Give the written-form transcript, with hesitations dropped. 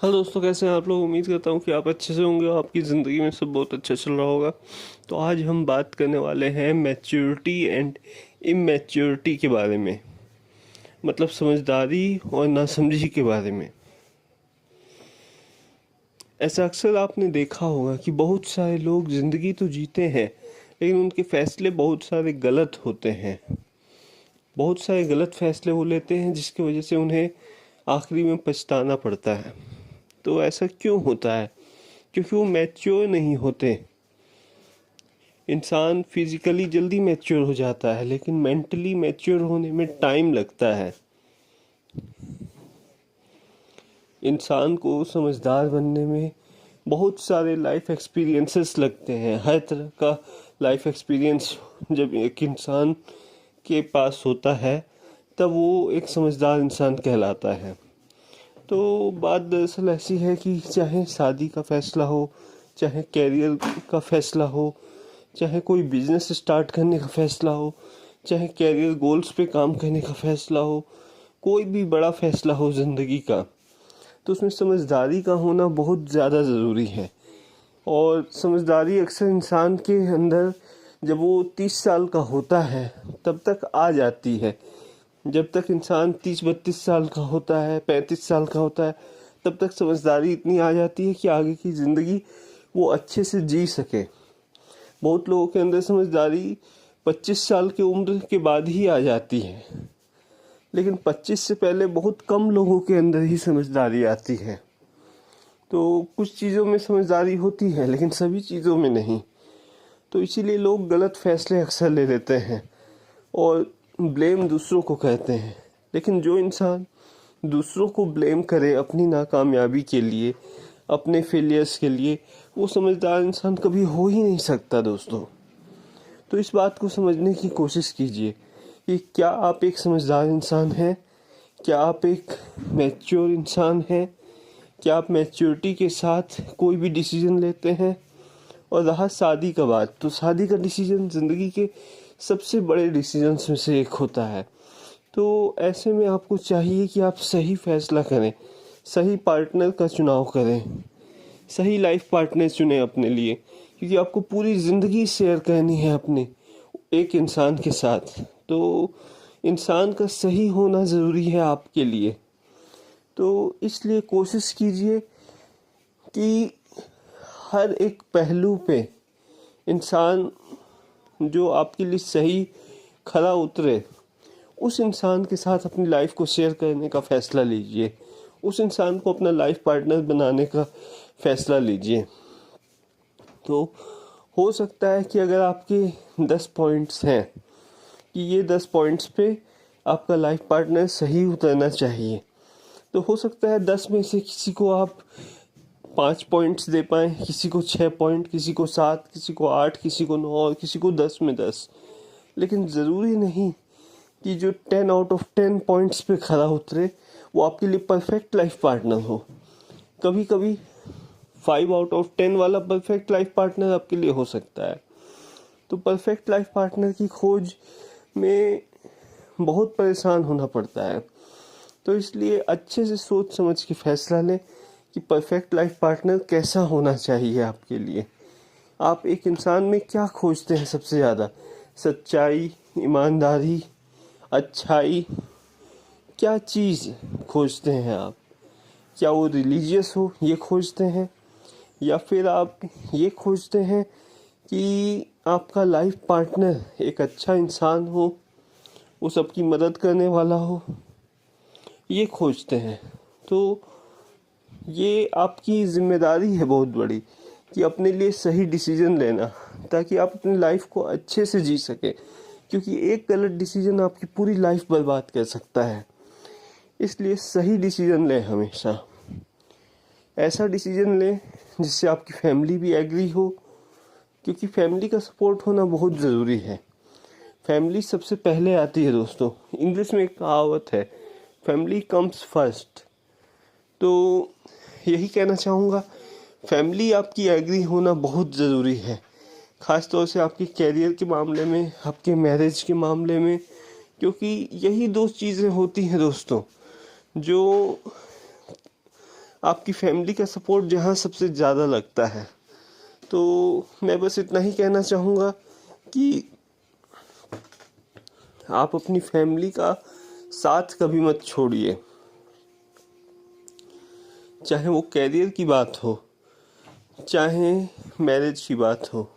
Hello दोस्तों, कैसे हैं आप लोग। उम्मीद करता हूँ कि आप अच्छे से होंगे और आपकी ज़िंदगी में सब बहुत अच्छा चल रहा होगा। तो आज हम बात करने वाले हैं मैच्योरिटी एंड इमैच्योरिटी के बारे में, मतलब समझदारी और नासमझी के बारे में। ऐसा अक्सर आपने देखा होगा कि बहुत सारे लोग ज़िंदगी तो जीते हैं, लेकिन उनके फैसले बहुत सारे गलत होते हैं। बहुत सारे गलत फैसले वो लेते हैं जिसकी वजह से उन्हें आखिरी में पछताना पड़ता है। तो ऐसा क्यों होता है? क्योंकि वो मैच्योर नहीं होते। इंसान फिजिकली जल्दी मैच्योर हो जाता है, लेकिन मेंटली मैच्योर होने में टाइम लगता है। इंसान को समझदार बनने में बहुत सारे लाइफ एक्सपीरियंसेस लगते हैं। हर तरह का लाइफ एक्सपीरियंस जब एक इंसान के पास होता है, तब वो एक समझदार इंसान कहलाता है। तो बात दरअसल ऐसी है कि चाहे शादी का फैसला हो, चाहे कैरियर का फैसला हो, चाहे कोई बिजनेस स्टार्ट करने का फैसला हो, चाहे कैरियर गोल्स पे काम करने का फैसला हो, कोई भी बड़ा फैसला हो ज़िंदगी का, तो उसमें समझदारी का होना बहुत ज़्यादा ज़रूरी है। और समझदारी अक्सर इंसान के अंदर जब वो 30 साल का होता है तब तक आ जाती है। जब तक इंसान 30-32 साल का होता है, 35 साल का होता है, तब तक समझदारी इतनी आ जाती है कि आगे की ज़िंदगी वो अच्छे से जी सके। बहुत लोगों के अंदर समझदारी 25 साल की उम्र के बाद ही आ जाती है, लेकिन 25 से पहले बहुत कम लोगों के अंदर ही समझदारी आती है। तो कुछ चीज़ों में समझदारी होती है, लेकिन सभी चीज़ों में नहीं। तो इसीलिए लोग गलत फैसले अक्सर ले लेते हैं और ब्लेम दूसरों को कहते हैं। लेकिन जो इंसान दूसरों को ब्लेम करे अपनी नाकामयाबी के लिए, अपने फेलियर्स के लिए, वो समझदार इंसान कभी हो ही नहीं सकता दोस्तों। तो इस बात को समझने की कोशिश कीजिए कि क्या आप एक समझदार इंसान हैं, क्या आप एक मैच्योर इंसान हैं, क्या आप मैच्योरिटी के साथ कोई भी डिसीजन लेते हैं। और रहा शादी का बात, तो शादी का डिसीजन ज़िंदगी के सबसे बड़े डिसीजंस में से एक होता है। तो ऐसे में आपको चाहिए कि आप सही फैसला करें, सही पार्टनर का चुनाव करें, सही लाइफ पार्टनर चुनें अपने लिए, क्योंकि आपको पूरी ज़िंदगी शेयर करनी है अपने एक इंसान के साथ। तो इंसान का सही होना ज़रूरी है आपके लिए। तो इसलिए कोशिश कीजिए कि हर एक पहलू पे इंसान जो आपके लिए सही खरा उतरे, उस इंसान के साथ अपनी लाइफ को शेयर करने का फ़ैसला लीजिए। उस इंसान को अपना लाइफ पार्टनर बनाने का फ़ैसला लीजिए। तो हो सकता है कि अगर आपके 10 पॉइंट्स हैं कि ये 10 पॉइंट्स पे आपका लाइफ पार्टनर सही उतरना चाहिए, तो हो सकता है 10 में से किसी को आप 5 पॉइंट्स दे पाएँ, किसी को 6 पॉइंट, किसी को 7, किसी को 8, किसी को 9 और किसी को 10 में 10। लेकिन ज़रूरी नहीं कि जो 10 आउट ऑफ 10 पॉइंट्स पे खरा उतरे वो आपके लिए परफेक्ट लाइफ पार्टनर हो। कभी कभी 5 आउट ऑफ 10 वाला परफेक्ट लाइफ पार्टनर आपके लिए हो सकता है। तो परफेक्ट लाइफ पार्टनर की खोज में बहुत परेशान होना पड़ता है। तो इसलिए अच्छे से सोच समझ के फैसला लें कि परफेक्ट लाइफ पार्टनर कैसा होना चाहिए आपके लिए। आप एक इंसान में क्या खोजते हैं सबसे ज़्यादा? सच्चाई, ईमानदारी, अच्छाई, क्या चीज़ खोजते हैं आप? क्या वो रिलीजियस हो ये खोजते हैं, या फिर आप ये खोजते हैं कि आपका लाइफ पार्टनर एक अच्छा इंसान हो, वो सबकी मदद करने वाला हो, ये खोजते हैं? तो ये आपकी जिम्मेदारी है बहुत बड़ी कि अपने लिए सही डिसीजन लेना, ताकि आप अपनी लाइफ को अच्छे से जी सकें। क्योंकि एक गलत डिसीजन आपकी पूरी लाइफ बर्बाद कर सकता है। इसलिए सही डिसीजन लें हमेशा। ऐसा डिसीजन लें जिससे आपकी फैमिली भी एग्री हो, क्योंकि फैमिली का सपोर्ट होना बहुत ज़रूरी है। फैमिली सबसे पहले आती है दोस्तों। इंग्लिश में एक कहावत है, फैमिली कम्स फर्स्ट। तो यही कहना चाहूँगा, फैमिली आपकी एग्री होना बहुत ज़रूरी है, ख़ास तौर से आपके कैरियर के मामले में, आपके मैरिज के मामले में। क्योंकि यही दो चीज़ें होती हैं दोस्तों जो आपकी फैमिली का सपोर्ट जहाँ सबसे ज़्यादा लगता है। तो मैं बस इतना ही कहना चाहूँगा कि आप अपनी फैमिली का साथ कभी मत छोड़िए, चाहे वो कैरियर की बात हो, चाहे मैरिज की बात हो।